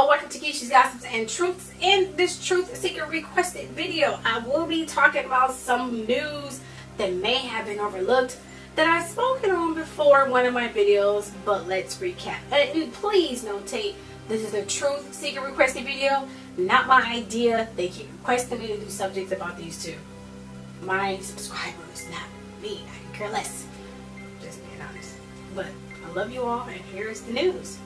y'all, welcome to KISHA'S Gossips and Truths. In this Truth Seeker requested video, I will be talking about some news that may have been overlooked that I've spoken on before in one of my videos, but let's recap. And please notate, this is a Truth Seeker requested video, not my idea. They keep requesting me to do subjects about these two. My subscribers, not me. I can care less. Just being honest. But I love you all, and here's the news.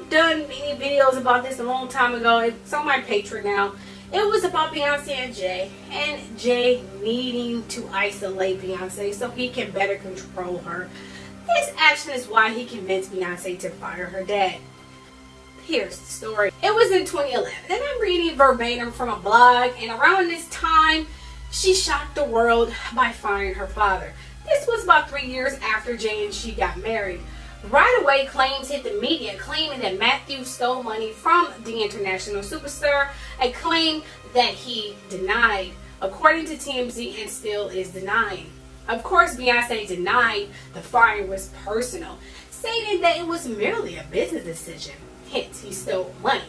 Done many videos about this a long time ago. It's on my Patreon now. It was about Beyonce and Jay needing to isolate Beyonce so he can better control her. This action is why he convinced Beyonce to fire her dad. Here's the story. It was in 2011, and I'm reading verbatim from a blog, and around this time she shocked the world by firing her father. This was about 3 years after Jay and she got married. Right away, claims hit the media claiming that Mathew stole money from the international superstar, a claim that he denied, according to TMZ, and still is denying. Of course, Beyonce denied the firing was personal, stating that it was merely a business decision, hence he stole money.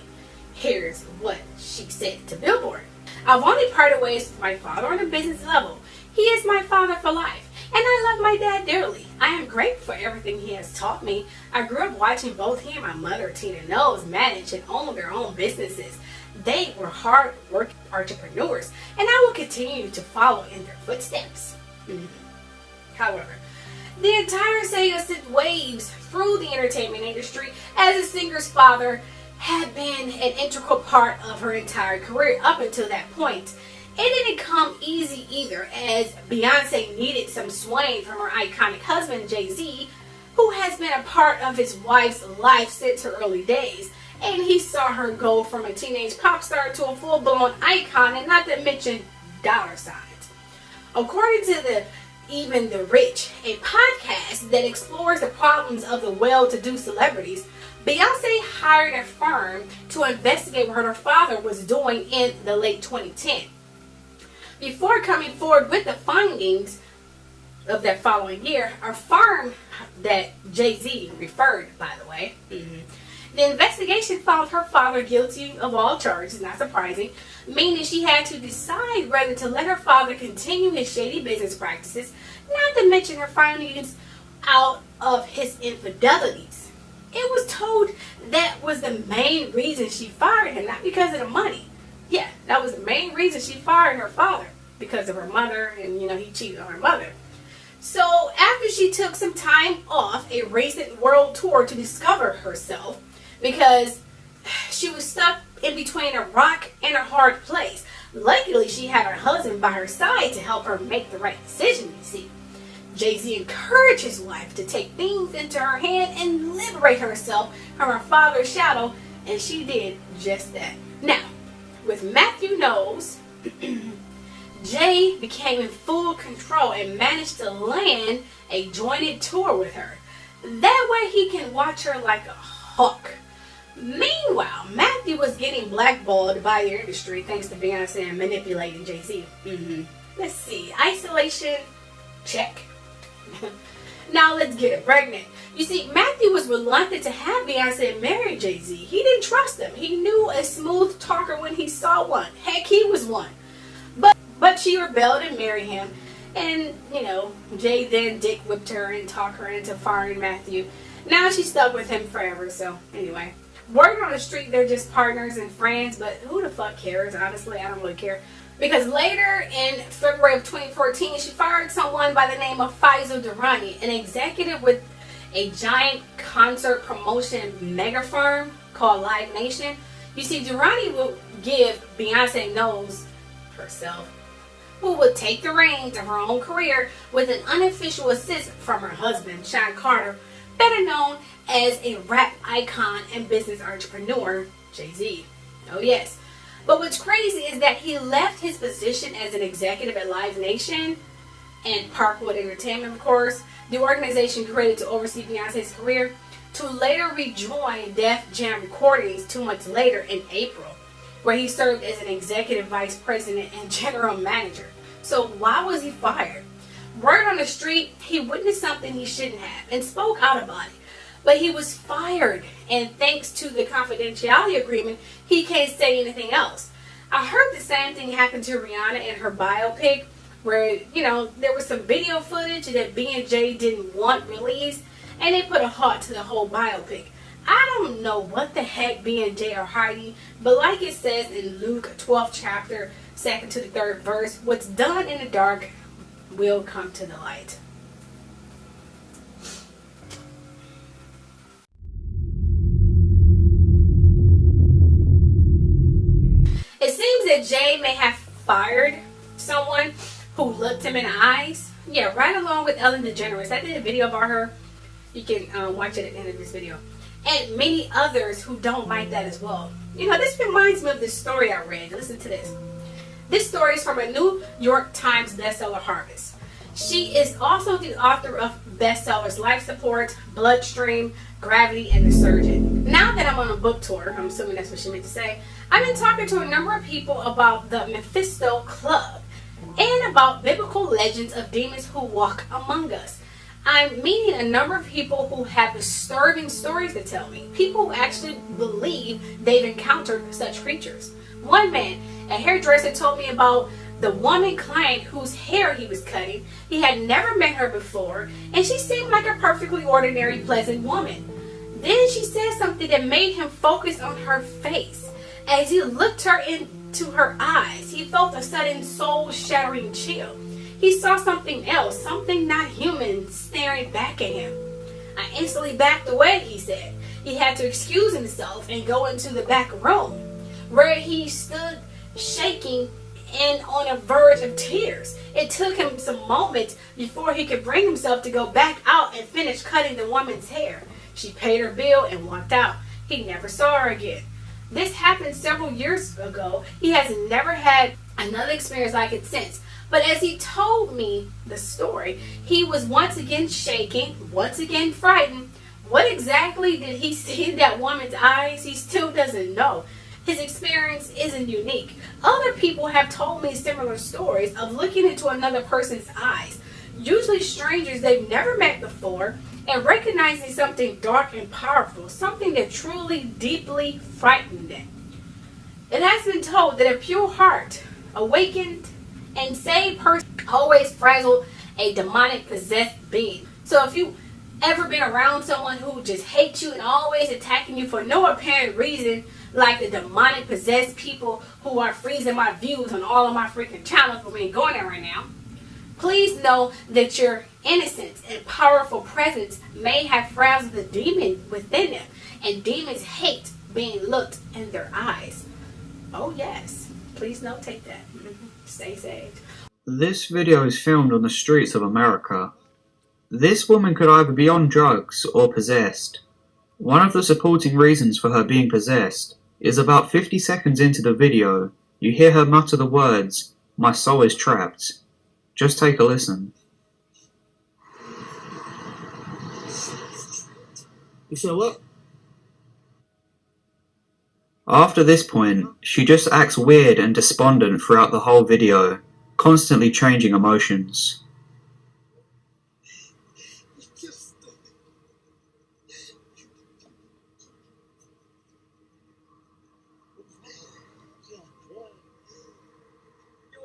Here's what she said to Billboard. "I've only parted ways with my father on a business level. He is my father for life. And I love my dad dearly. I am grateful for everything he has taught me. I grew up watching both he and my mother, Tina Knowles, manage and own their own businesses. They were hard-working entrepreneurs, and I will continue to follow in their footsteps." However, the entire saga sent waves through the entertainment industry, as the singer's father had been an integral part of her entire career up until that point. It didn't come easy either, as Beyonce needed some sway from her iconic husband, Jay-Z, who has been a part of his wife's life since her early days. And he saw her go from a teenage pop star to a full-blown icon, and not to mention dollar signs. According to Even the Rich, a podcast that explores the problems of the well-to-do celebrities, Beyonce hired a firm to investigate what her father was doing in the late 2010s. Before coming forward with the findings of that following year, a firm that Jay-Z referred, by the way, the investigation found her father guilty of all charges, not surprising, meaning she had to decide whether to let her father continue his shady business practices, not to mention her findings out of his infidelities. It was told that was the main reason she fired him, not because of the money. Yeah, that was the main reason she fired her father, because of her mother, and he cheated on her mother. So after she took some time off a recent world tour to discover herself, because she was stuck in between a rock and a hard place. Luckily, she had her husband by her side to help her make the right decision, you see. Jay-Z encouraged his wife to take things into her hand and liberate herself from her father's shadow, and she did just that. Now, with Mathew Knowles, Jay became in full control and managed to land a jointed tour with her. That way he can watch her like a hawk. Meanwhile, Mathew was getting blackballed by the industry thanks to Beyonce and manipulating Jay-Z. Let's see. Isolation, check. Now let's get it pregnant. You see, Mathew was reluctant to have Beyonce marry Jay-Z. He didn't trust him. He knew a smooth talker when he saw one. Heck, he was one. But she rebelled and married him. And, Jay then dick whipped her and talked her into firing Mathew. Now she's stuck with him forever. So, anyway. Word on the street, they're just partners and friends. But who the fuck cares? Honestly, I don't really care. Because later in February of 2014, she fired someone by the name of Faisal Durrani, an executive with a giant concert promotion mega firm called Live Nation. You see, Durrani will give Beyonce Knowles herself, who would take the reins of her own career with an unofficial assist from her husband, Sean Carter, better known as a rap icon and business entrepreneur, Jay-Z. Oh yes. But what's crazy is that he left his position as an executive at Live Nation and Parkwood Entertainment, of course, the organization created to oversee Beyonce's career, to later rejoin Def Jam Recordings 2 months later in April, where he served as an executive vice president and general manager. So why was he fired? Word on the street, he witnessed something he shouldn't have and spoke out about it. But he was fired, and thanks to the confidentiality agreement, he can't say anything else. I heard the same thing happened to Rihanna in her biopic, where, there was some video footage that B&J didn't want released, and they put a halt to the whole biopic. I don't know what the heck B&J are hiding, but like it says in Luke 12th chapter, 2nd to the 3rd verse, what's done in the dark will come to the light. It seems that Jay may have fired someone who looked him in the eyes. Yeah, right along with Ellen DeGeneres. I did a video about her. You can watch it at the end of this video. And many others who don't like that as well. This reminds me of this story I read. Listen to this. This story is from a New York Times bestseller, Harvest. She is also the author of bestsellers Life Support, Bloodstream, Gravity, and The Surgeon. Now that I'm on a book tour, I'm assuming that's what she meant to say, I've been talking to a number of people about the Mephisto Club and about biblical legends of demons who walk among us. I'm meeting a number of people who have disturbing stories to tell me. People who actually believe they've encountered such creatures. One man, a hairdresser, told me about the woman client whose hair he was cutting. He had never met her before, and she seemed like a perfectly ordinary, pleasant woman. Then she said something that made him focus on her face. As he looked her into her eyes, he felt a sudden soul-shattering chill. He saw something else, something not human, staring back at him. I instantly backed away, he said. He had to excuse himself and go into the back room, where he stood shaking and on a verge of tears. It took him some moments before he could bring himself to go back out and finish cutting the woman's hair. She paid her bill and walked out. He never saw her again. This happened several years ago. He has never had another experience like it since. But as he told me the story, he was once again shaking, once again frightened. What exactly did he see in that woman's eyes? He still doesn't know. His experience isn't unique. Other people have told me similar stories of looking into another person's eyes, usually strangers they've never met before, and recognizing something dark and powerful, something that truly, deeply frightened them. It has been told that a pure heart, awakened, and saved person always frazzle a demonic possessed being. So if you ever been around someone who just hates you and always attacking you for no apparent reason, like the demonic possessed people who are freezing my views on all of my freaking channels, but we ain't going there right now, please know that your innocence and powerful presence may have frazzled the demon within them, and demons hate being looked in their eyes. Oh yes, please notate that. Stay saved. This video is filmed on the streets of America. This woman could either be on drugs or possessed. One of the supporting reasons for her being possessed is about 50 seconds into the video, you hear her mutter the words, "My soul is trapped." Just take a listen. You said what? After this point, she just acts weird and despondent throughout the whole video, constantly changing emotions.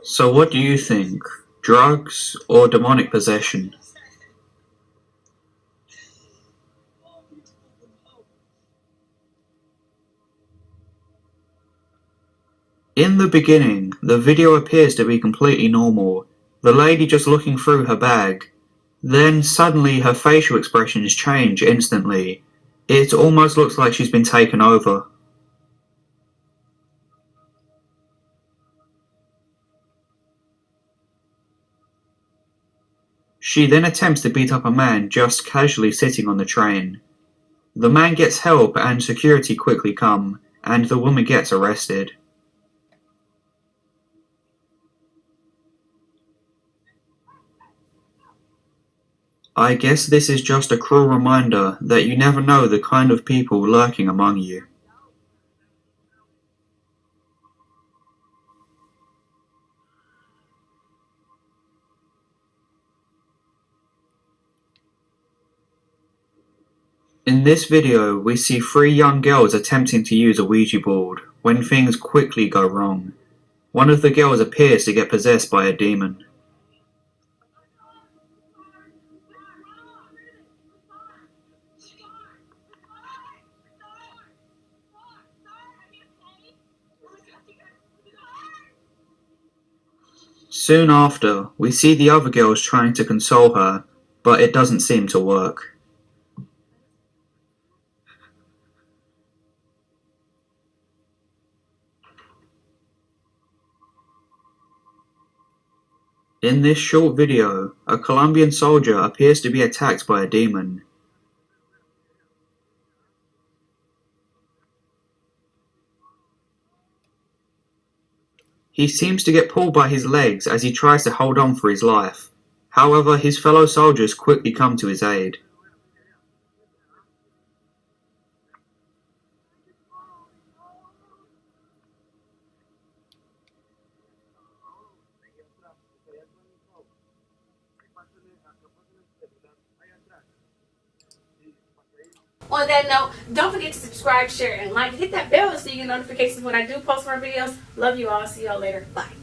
So what do you think? Drugs or demonic possession? In the beginning, the video appears to be completely normal, the lady just looking through her bag. Then suddenly her facial expressions change instantly. It almost looks like she's been taken over. She then attempts to beat up a man just casually sitting on the train. The man gets help and security quickly come, and the woman gets arrested. I guess this is just a cruel reminder that you never know the kind of people lurking among you. In this video, we see 3 young girls attempting to use a Ouija board when things quickly go wrong. One of the girls appears to get possessed by a demon. Soon after, we see the other girls trying to console her, but it doesn't seem to work. In this short video, a Colombian soldier appears to be attacked by a demon. He seems to get pulled by his legs as he tries to hold on for his life. However, his fellow soldiers quickly come to his aid. On that note, don't forget to subscribe, share, and like. Hit that bell so you get notifications when I do post more videos. Love you all. See y'all later. Bye.